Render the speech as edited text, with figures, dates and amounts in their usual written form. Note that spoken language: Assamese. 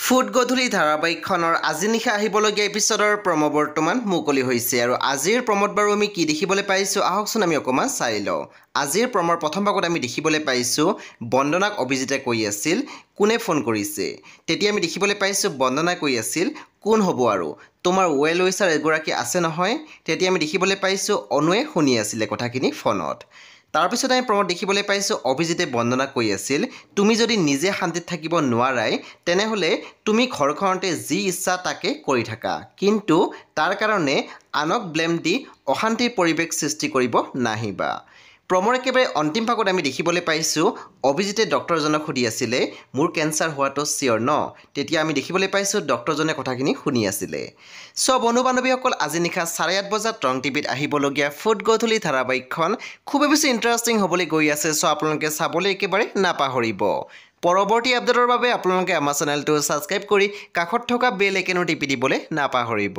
ফুড গধূলি ধাৰাবাহিকখনৰ আজি নিশা আহিবলগীয়া এপিছডৰ প্ৰম' বৰ্তমান মুকলি হৈছে আৰু আজিৰ প্ৰম'ত বাৰু আমি কি দেখিবলৈ পাইছোঁ আহকচোন আমি অকণমান চাই লওঁ। আজিৰ প্ৰমৰ প্ৰথম ভাগত আমি দেখিবলৈ পাইছোঁ বন্দনাক অভিজিতে কৈ আছিল কোনে ফোন কৰিছে। তেতিয়া আমি দেখিবলৈ পাইছোঁ বন্দনাই কৈ আছিল কোন হ'ব আৰু তোমাৰ ৱেল উইচাৰ এগৰাকী আছে নহয়। তেতিয়া আমি দেখিবলৈ পাইছোঁ অনুৱে শুনি আছিলে কথাখিনি ফোনত। তাৰপিছত আমি প্ৰম'ত দেখিবলৈ পাইছোঁ অভিজিতে বন্দনাক কৈ আছিল তুমি যদি নিজে শান্তিত থাকিব নোৱাৰাই তেনেহ'লে তুমি ঘৰখনতে যি ইচ্ছা তাকে কৰি থাকা, কিন্তু তাৰ কাৰণে আনক ব্লেম দি অশান্তিৰ পৰিৱেশ সৃষ্টি কৰিব নাহিবা। প্ৰমৰ একেবাৰে অন্তিম ভাগত আমি দেখিবলৈ পাইছোঁ অভিজিতে ডক্টৰজনক সুধি আছিলে মোৰ কেঞ্চাৰ হোৱাটো চিয়'ৰ ন। তেতিয়া আমি দেখিবলৈ পাইছোঁ ডক্টৰজনে কথাখিনি শুনি আছিলে। চ' বন্ধু বান্ধৱীসকল আজি নিশা 8:30 বজাত ৰং টিভিত আহিবলগীয়া ফুড গধূলি ধাৰাবাহিকখন খুবেই বেছি ইণ্টাৰেষ্টিং হ'বলৈ গৈ আছে। চ' আপোনালোকে চাবলৈ একেবাৰে নাপাহৰিব। পৰৱৰ্তী আপডেটৰ বাবে আপোনালোকে আমাৰ চেনেলটো ছাবস্ক্ৰাইব কৰি কাষত থকা বেল আইকনো টিপি দিবলৈ নাপাহৰিব।